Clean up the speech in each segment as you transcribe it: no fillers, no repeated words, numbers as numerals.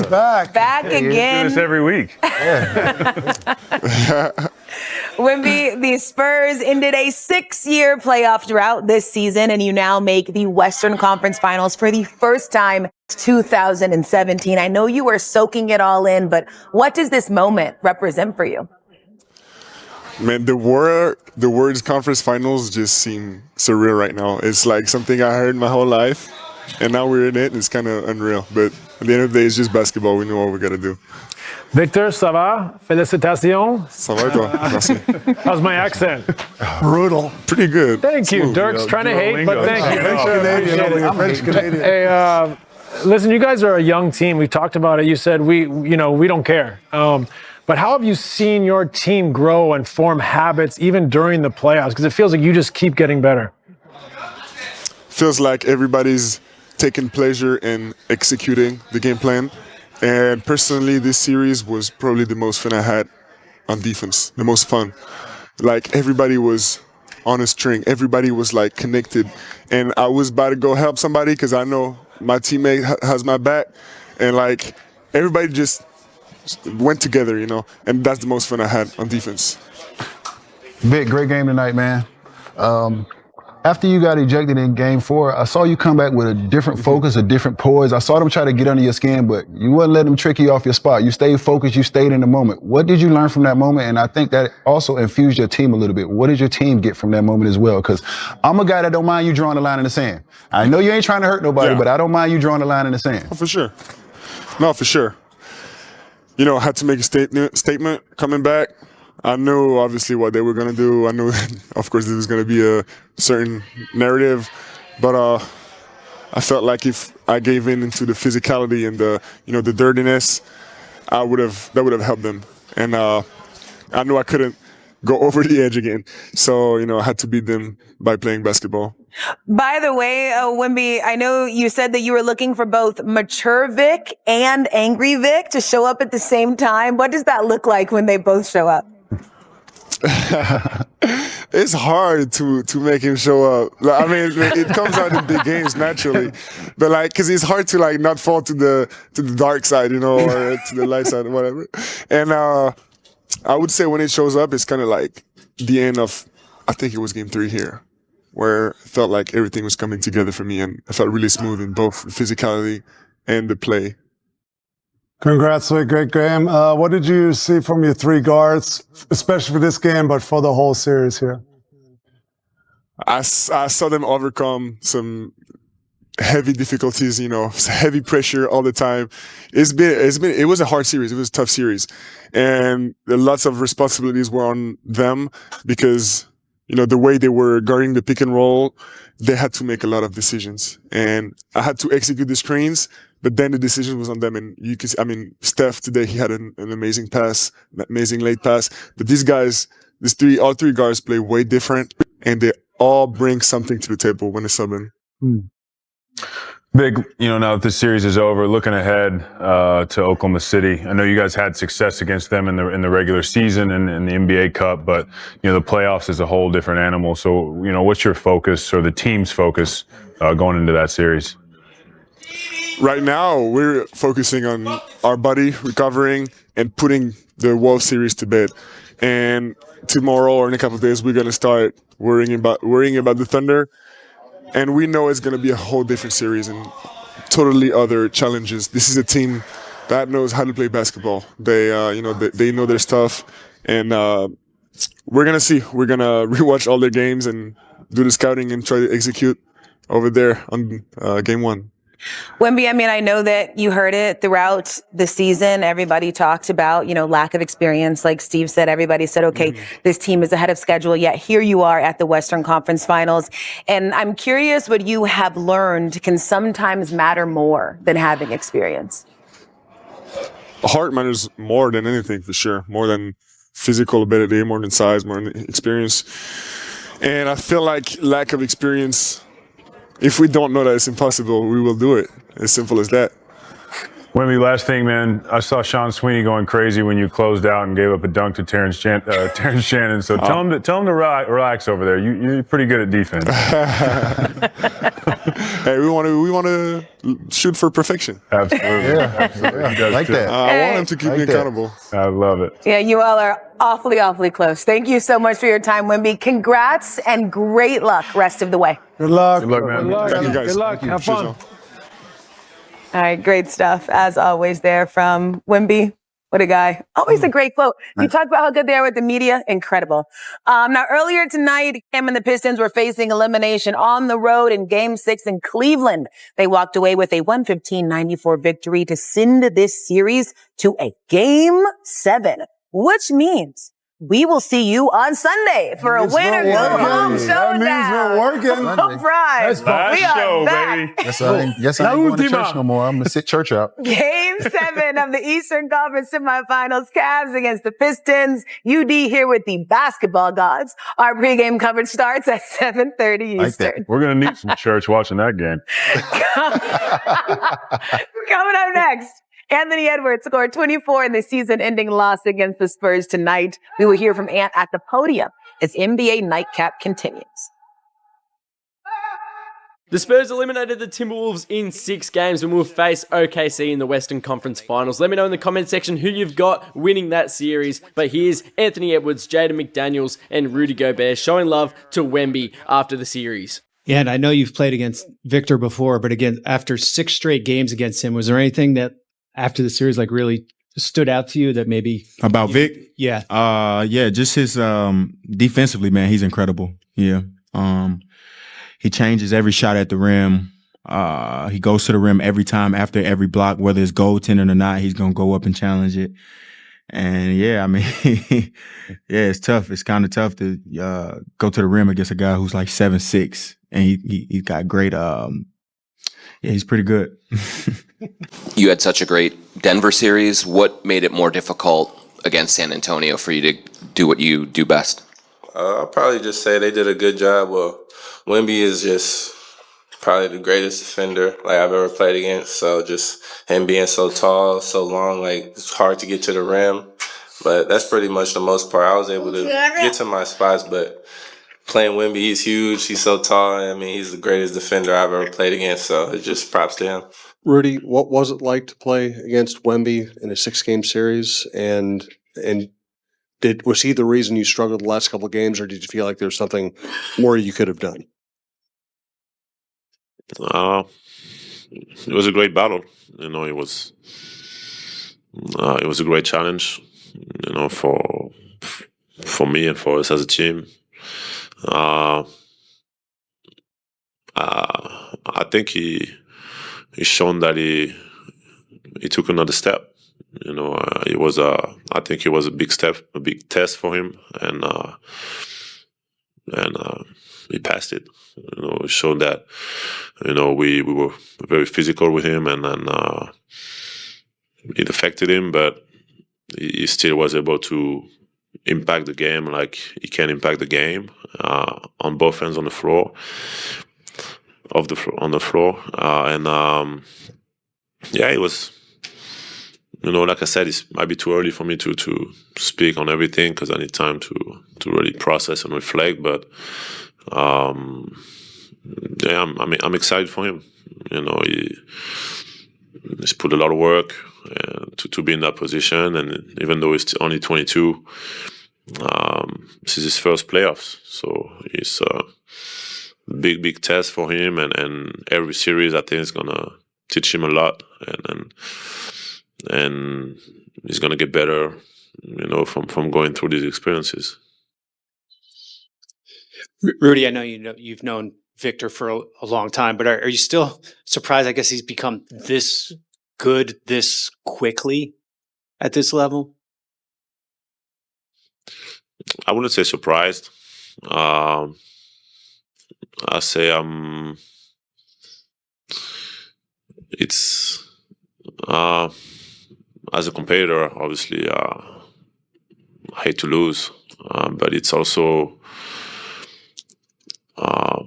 He's back. Back again. We do this every week. Wemby, the Spurs ended a 6-year playoff drought this season, and you now make the Western Conference Finals for the first time since 2017. I know you were soaking it all in, but what does this moment represent for you? Man, the words conference finals just seem surreal right now. It's like something I heard my whole life, and now we're in it. It's kind of unreal. But at the end of the day, it's just basketball. We know what we got to do. Victor, ça va? Félicitations. Ça va, toi? Merci. How's my accent? Brutal. Pretty good. Thank you. Dirk's trying to hate, but thank you. French-Canadian. Hey, listen, you guys are a young team. We talked about it. You said we don't care. But how have you seen your team grow and form habits even during the playoffs? Because it feels like you just keep getting better. Feels like everybody's taking pleasure in executing the game plan. And personally, this series was probably the most fun I had on defense, the most fun. Like, everybody was on a string. Everybody was, like, connected. And I was about to go help somebody because I know my teammate has my back. And, like, everybody just went together, you know, and that's the most fun I had on defense. Vic, great game tonight, man. After you got ejected in Game 4, I saw you come back with a different focus, a different poise. I saw them try to get under your skin, but you wouldn't let them trick you off your spot. You stayed focused. You stayed in the moment. What did you learn from that moment? And I think that also infused your team a little bit. What did your team get from that moment as well? Because I'm a guy that don't mind you drawing the line in the sand. I know you ain't trying to hurt nobody, but I don't mind you drawing the line in the sand. Oh, for sure. No, for sure. You know, I had to make a statement coming back. I knew obviously what they were going to do. I knew, of course, there was going to be a certain narrative, but I felt like if I gave in into the physicality and the dirtiness, that would have helped them. And I knew I couldn't go over the edge again, so I had to beat them by playing basketball. By the way, Wemby, I know you said that you were looking for both mature Vic and angry Vic to show up at the same time. What does that look like when they both show up? It's hard to make him show up. I mean, it comes out in big games naturally, but because it's hard to not fall to the dark side, or to the light side or whatever. And I would say when it shows up, it's kind of like the end of, I think it was Game 3 here, where it felt like everything was coming together for me, and I felt really smooth in both physicality and the play. Congrats for a great game. What did you see from your three guards, especially for this game, but for the whole series here? I saw them overcome some heavy difficulties, heavy pressure all the time. It was a hard series. It was a tough series. And lots of responsibilities were on them because, the way they were guarding the pick and roll, they had to make a lot of decisions. And I had to execute the screens, but then the decision was on them. And you can see, Steph today, he had an amazing pass, an amazing late pass. But these guys, all three guards play way different, and they all bring something to the table when they sub in. Big, now that this series is over, looking ahead to Oklahoma City. I know you guys had success against them in the regular season and in the NBA Cup, but the playoffs is a whole different animal. So, what's your focus or the team's focus going into that series? Right now, we're focusing on our body recovering and putting the Wolves series to bed. And tomorrow or in a couple of days, we're going to start worrying about the Thunder. And we know it's going to be a whole different series and totally other challenges. This is a team that knows how to play basketball. They, they know their stuff. And we're going to see. We're going to rewatch all their games and do the scouting and try to execute over there on Game 1. Wemby, I know that you heard it throughout the season. Everybody talked about, lack of experience. Like Steve said, everybody said, okay, this team is ahead of schedule. Yet here you are at the Western Conference Finals. And I'm curious what you have learned can sometimes matter more than having experience. Heart matters more than anything, for sure. More than physical ability, more than size, more than experience. And I feel like lack of experience, if we don't know that it's impossible, we will do it. As simple as that. Wemby, last thing, man. I saw Sean Sweeney going crazy when you closed out and gave up a dunk to Terrence Shannon. So tell him to relax over there. You're pretty good at defense. Hey, we want to shoot for perfection. Absolutely. Yeah, I like that. I want him to keep me accountable. I love it. Yeah, you all are awfully close. Thank you so much for your time, Wemby. Congrats and great luck rest of the way. Good luck. Good luck, man. Good luck. Thank you, guys. Good luck. Have fun. Cheers, All right, great stuff as always there from Wemby. What a guy. Always a great quote. You talk about how good they are with the media. Incredible. Now, earlier tonight, Cam and the Pistons were facing elimination on the road in Game 6 in Cleveland. They walked away with a 115-94 victory to send this series to a Game 7, which means we will see you on Sunday for a winner go home showdown. That means we're working. All right. Last We are show, back. baby. Guess I ain't going to church no more. I'm going to sit church out. Game 7 of the Eastern Conference semifinals. Cavs against the Pistons. UD here with the basketball gods. Our pregame coverage starts at 7:30 Like Eastern. that. We're going to need some church watching that game. Coming up next, Anthony Edwards scored 24 in the season-ending loss against the Spurs tonight. We will hear from Ant at the podium as NBA Nightcap continues. The Spurs eliminated the Timberwolves in 6 games and will face OKC in the Western Conference Finals. Let me know in the comment section who you've got winning that series. But here's Anthony Edwards, Jaden McDaniels, and Rudy Gobert showing love to Wemby after the series. Yeah, and I know you've played against Victor before, but again, after 6 straight games against him, was there anything that after the series like really stood out to you that maybe about Vic? Yeah. Yeah, just his defensively, man, he's incredible. Yeah. He changes every shot at the rim. He goes to the rim every time after every block, whether it's goaltending or not, he's gonna go up and challenge it. And yeah, I mean, yeah, it's tough. It's kind of tough to go to the rim against a guy who's like 7'6", and he got great. Yeah, he's pretty good. You had such a great Denver series. What made it more difficult against San Antonio for you to do what you do best? I'll probably just say they did a good job. Well, Wemby is just probably the greatest defender like I've ever played against. So just him being so tall, so long, like it's hard to get to the rim. But that's pretty much the most part. I was able to get to my spots, but playing Wemby, he's huge. He's so tall. I mean, he's the greatest defender I've ever played against. So it's just props to him. Rudy, what was it like to play against Wemby in a 6-game series? And was he the reason you struggled the last couple of games, or did you feel like there's something more you could have done? It was a great battle. You know, it was a great challenge. You know, for me and for us as a team. I think he's shown that he took another step. You know, I think it was a big step, a big test for him, and he passed it. You know, it showed that, you know, we were very physical with him, and it affected him, but he still was able to impact the game like he can impact the game on both ends on the floor, yeah, it was. You know, like I said, it might be too early for me to speak on everything because I need time to really process and reflect. But yeah, I'm excited for him. You know, he's put a lot of work to be in that position, and even though he's only 22, this is his first playoffs, so it's a big test for him, and every series I think is gonna teach him a lot, and he's gonna get better, you know, from going through these experiences. Rudy, I know you've known Victor for a long time, but are you still surprised? I guess he's become this good this quickly at this level. I wouldn't say surprised. I say it's as a competitor, obviously, I hate to lose, but it's also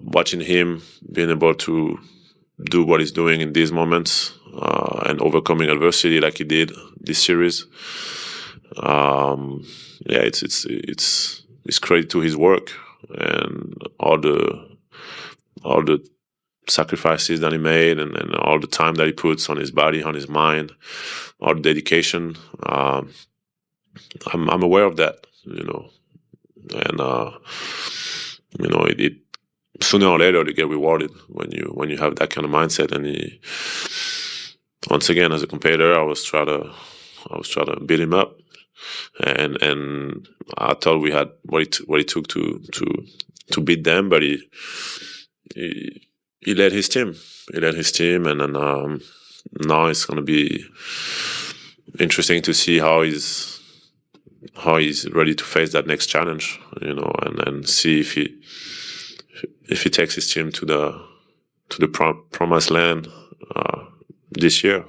watching him being able to do what he's doing in these moments and overcoming adversity like he did this series. It's credit to his work and all the sacrifices that he made and all the time that he puts on his body, on his mind, all the dedication. I'm aware of that, and it sooner or later to get rewarded when you have that kind of mindset. And once again, as a competitor, I was trying to beat him up, and I thought we had what it took to beat them, but he led his team. And then now it's going to be interesting to see how he's ready to face that next challenge, and see if he takes his team to the promised land this year.